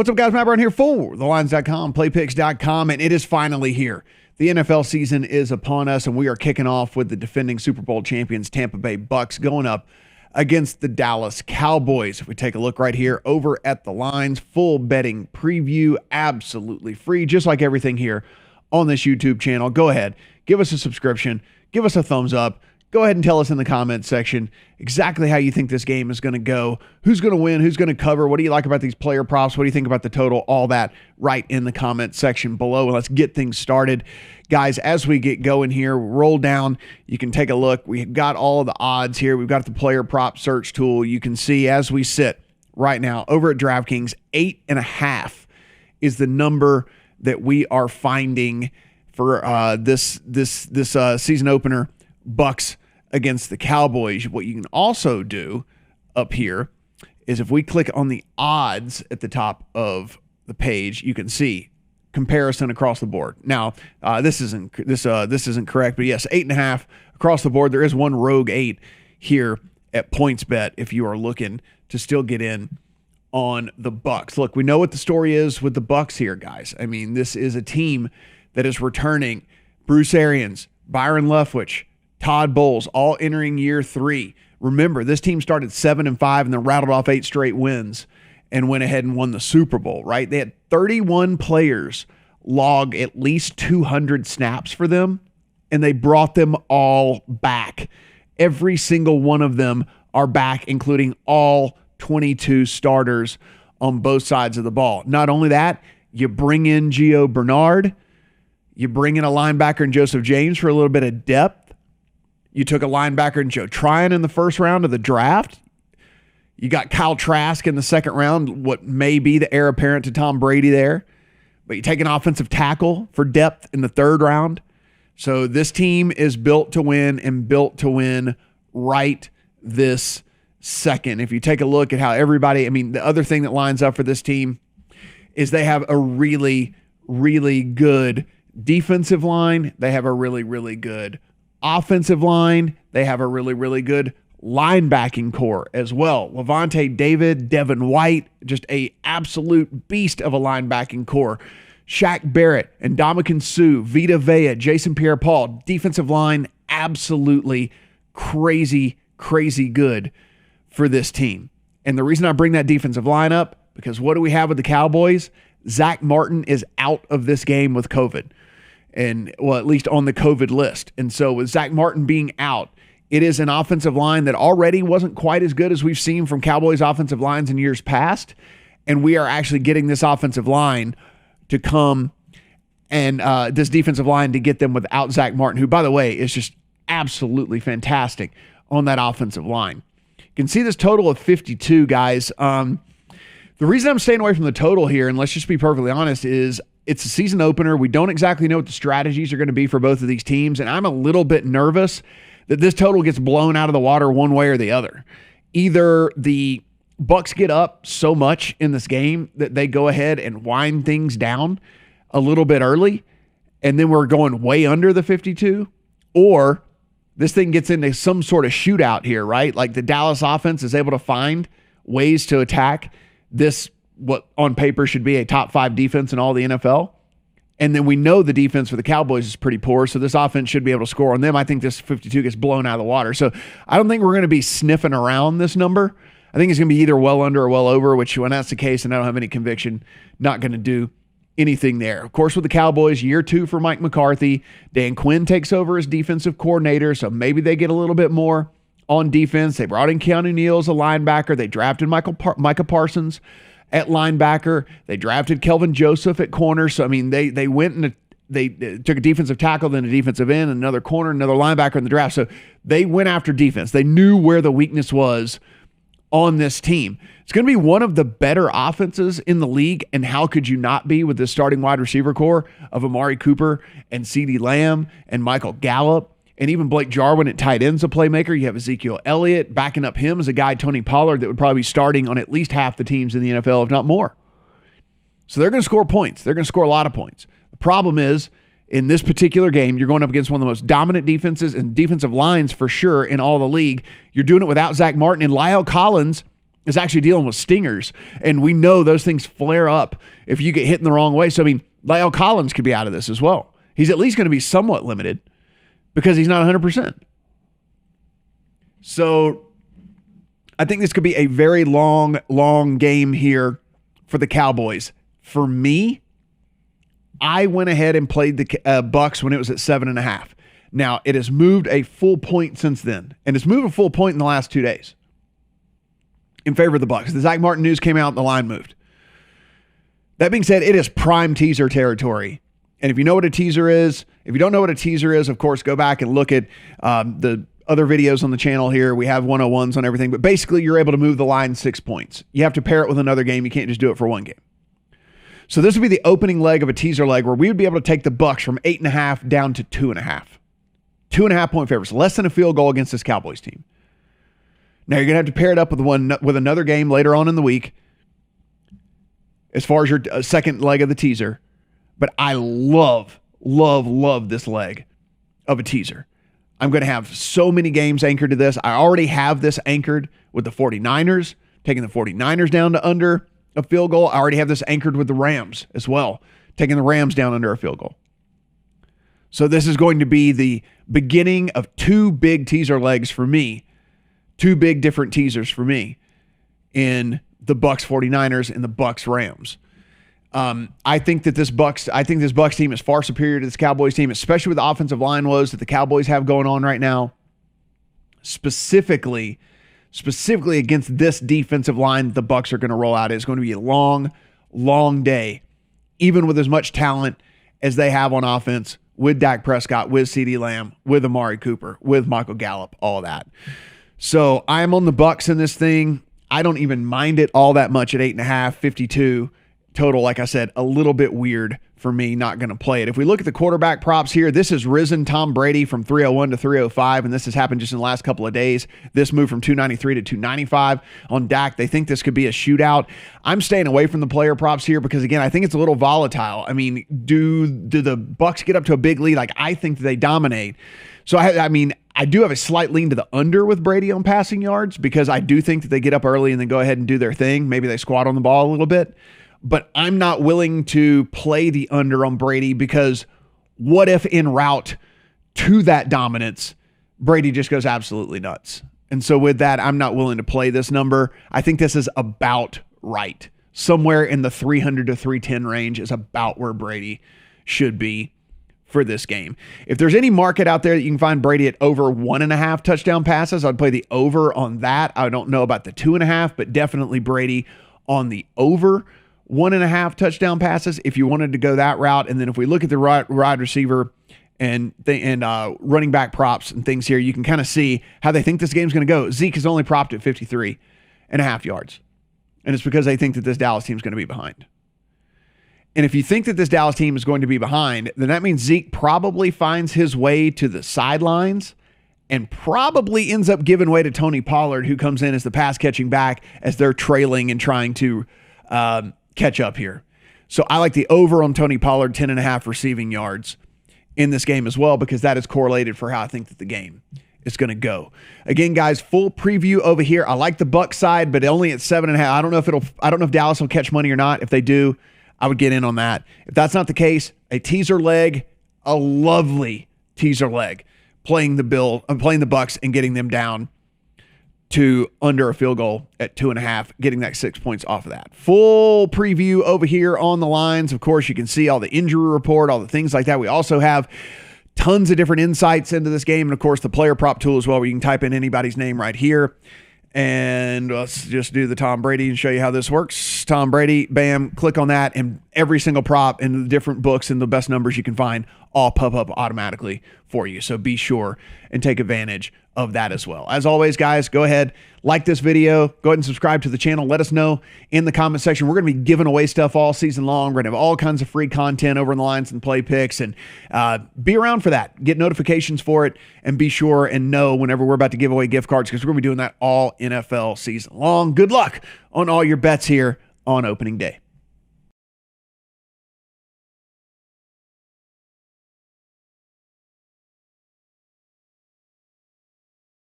What's up, guys? Matt Brown here for DALvsTB, playpicks.com, and it is finally here. The NFL season is upon us, and we are kicking off with the defending Super Bowl champions Tampa Bay Bucs going up against the Dallas Cowboys. If we take a look right here over at the lines, full betting preview, absolutely free, just like everything here on this YouTube channel. Go ahead, give us a subscription, give us a thumbs up. Go ahead and tell us in the comments section exactly how you think this game is going to go, who's going to win, who's going to cover, what do you like about these player props, what do you think about the total, all that right in the comment section below. And let's get things started. Guys, as we get going here, roll down, you can take a look. We've got all of the odds here. We've got the player prop search tool. You can see as we sit right now over at DraftKings, 8.5 is the number that we are finding for this season opener, Bucs against the Cowboys. What you can also do up here is if we click on the odds at the top of the page, you can see comparison across the board. Now, this isn't correct, but yes, 8.5 across the board. There is one rogue 8 here at PointsBet if you are looking to still get in on the Bucs. Look, we know what the story is with the Bucs here, guys. I mean, this is a team that is returning Bruce Arians, Byron Leftwich, Todd Bowles, all entering year 3. Remember, this team started 7-5 and then rattled off 8 straight wins and went ahead and won the Super Bowl, right? They had 31 players log at least 200 snaps for them, and they brought them all back. Every single one of them are back, including all 22 starters on both sides of the ball. Not only that, you bring in Gio Bernard, you bring in a linebacker in Joseph James for a little bit of depth. You took a linebacker in Joe Tryon in the first round of the draft. You got Kyle Trask in the second round, what may be the heir apparent to Tom Brady there. But you take an offensive tackle for depth in the third round. So this team is built to win and built to win right this second. If you take a look at how everybody, the other thing that lines up for this team is they have a really, really good defensive line. They have a really, really good offensive line. They have a really, really good linebacking core as well. Levante David, Devin White, just a absolute beast of a linebacking core. Shaq Barrett, Ndamukong Suh, Vita Vea, Jason Pierre-Paul, defensive line, absolutely crazy, crazy good for this team. And the reason I bring that defensive line up, because what do we have with the Cowboys? Zach Martin is out of this game with COVID. And, well, at least on the COVID list. And so with Zach Martin being out, it is an offensive line that already wasn't quite as good as we've seen from Cowboys offensive lines in years past. And we are actually getting this offensive line to come and this defensive line to get them without Zach Martin, who, by the way, is just absolutely fantastic on that offensive line. You can see this total of 52, guys. The reason I'm staying away from the total here, and let's just be perfectly honest, is it's a season opener. We don't exactly know what the strategies are going to be for both of these teams, and I'm a little bit nervous that this total gets blown out of the water one way or the other. Either the Bucs get up so much in this game that they go ahead and wind things down a little bit early, and then we're going way under the 52, or this thing gets into some sort of shootout here, right? Like the Dallas offense is able to find ways to attack this, what on paper should be a top 5 defense in all the NFL. And then we know the defense for the Cowboys is pretty poor, so this offense should be able to score on them. I think this 52 gets blown out of the water. So I don't think we're going to be sniffing around this number. I think it's going to be either well under or well over, which when that's the case, and I don't have any conviction, not going to do anything there. Of course, with the Cowboys, year 2 for Mike McCarthy. Dan Quinn takes over as defensive coordinator, so maybe they get a little bit more on defense. They brought in Keanu Neal as a linebacker. They drafted Micah Parsons at linebacker. They drafted Kelvin Joseph at corner. So, they went and they took a defensive tackle, then a defensive end, another corner, another linebacker in the draft. So they went after defense. They knew where the weakness was on this team. It's going to be one of the better offenses in the league, and how could you not be with this starting wide receiver core of Amari Cooper and CeeDee Lamb and Michael Gallup? And even Blake Jarwin at tight end's a playmaker. You have Ezekiel Elliott. Backing up him is a guy, Tony Pollard, that would probably be starting on at least half the teams in the NFL, if not more. So they're going to score points. They're going to score a lot of points. The problem is, in this particular game, you're going up against one of the most dominant defenses and defensive lines for sure in all the league. You're doing it without Zach Martin. And La'el Collins is actually dealing with stingers. And we know those things flare up if you get hit in the wrong way. So, I mean, La'el Collins could be out of this as well. He's at least going to be somewhat limited because he's not 100%. So I think this could be a very long game here for the Cowboys. For me, I went ahead and played the Bucs when it was at 7.5. Now, it has moved a full point since then, and it's moved a full point in the last 2 days in favor of the Bucs. The Zach Martin news came out and the line moved. That being said, it is prime teaser territory. And if you know what a teaser is, if you don't know what a teaser is, of course, go back and look at the other videos on the channel here. We have 101s on everything, but basically you're able to move the line 6 points. You have to pair it with another game. You can't just do it for one game. So this would be the opening leg of a teaser leg where we would be able to take the Bucs from 8.5 down to 2.5. 2.5 point favorites, less than a field goal against this Cowboys team. Now you're going to have to pair it up with another game later on in the week as far as your second leg of the teaser. But I love this leg of a teaser. I'm going to have so many games anchored to this. I already have this anchored with the 49ers, taking the 49ers down to under a field goal. I already have this anchored with the Rams as well, taking the Rams down under a field goal. So this is going to be the beginning of two big teaser legs for me, two big different teasers for me in the Bucs 49ers and the Bucs Rams. I think this Bucs team is far superior to this Cowboys team, especially with the offensive line woes that the Cowboys have going on right now. Specifically against this defensive line the Bucs are going to roll out. It's going to be a long day, even with as much talent as they have on offense, with Dak Prescott, with CeeDee Lamb, with Amari Cooper, with Michael Gallup, all that. So I'm on the Bucs in this thing. I don't even mind it all that much at 8.5, 52 total. Like I said, a little bit weird for me, not going to play it. If we look at the quarterback props here, this has risen Tom Brady from 301 to 305, and this has happened just in the last couple of days. This moved from 293 to 295 on Dak. They think this could be a shootout. I'm staying away from the player props here because, again, I think it's a little volatile. I mean, do the Bucs get up to a big lead? Like, I think they dominate. So, I do have a slight lean to the under with Brady on passing yards because I do think that they get up early and then go ahead and do their thing. Maybe they squat on the ball a little bit. But I'm not willing to play the under on Brady because what if en route to that dominance, Brady just goes absolutely nuts? And so with that, I'm not willing to play this number. I think this is about right. Somewhere in the 300 to 310 range is about where Brady should be for this game. If there's any market out there that you can find Brady at over 1.5 touchdown passes, I'd play the over on that. I don't know about the 2.5, but definitely Brady on the over 1.5 touchdown passes if you wanted to go that route. And then if we look at the wide receiver and running back props and things here, you can kind of see how they think this game's going to go. Zeke is only propped at 53.5 yards. And it's because they think that this Dallas team is going to be behind. And if you think that this Dallas team is going to be behind, then that means Zeke probably finds his way to the sidelines and probably ends up giving way to Tony Pollard, who comes in as the pass catching back as they're trailing and trying to catch up here. So I like the over on Tony Pollard, 10.5 receiving yards in this game as well, because that is correlated for how I think that the game is going to go. Again, guys, full preview over here. I like the Bucs side, but only at 7.5. I don't know if Dallas will catch money or not. If they do, I would get in on that. If that's not the case, a teaser leg, a lovely teaser leg, playing the Bucs and getting them down to under a field goal at 2.5, getting that 6 points off of that. Full preview over here on the lines. Of course, you can see all the injury report, all the things like that. We also have tons of different insights into this game. And of course, the player prop tool as well, where you can type in anybody's name right here. And let's just do the Tom Brady and show you how this works. Tom Brady, bam, click on that, and every single prop in the different books and the best numbers you can find all pop up automatically for you. So be sure and take advantage of that as well. As always, guys, go ahead, like this video, go ahead and subscribe to the channel. Let us know in the comment section. We're going to be giving away stuff all season long. We're going to have all kinds of free content over in the lines and play picks, and be around for that. Get notifications for it, and be sure and know whenever we're about to give away gift cards, because we're going to be doing that all NFL season long. Good luck on all your bets here on opening day.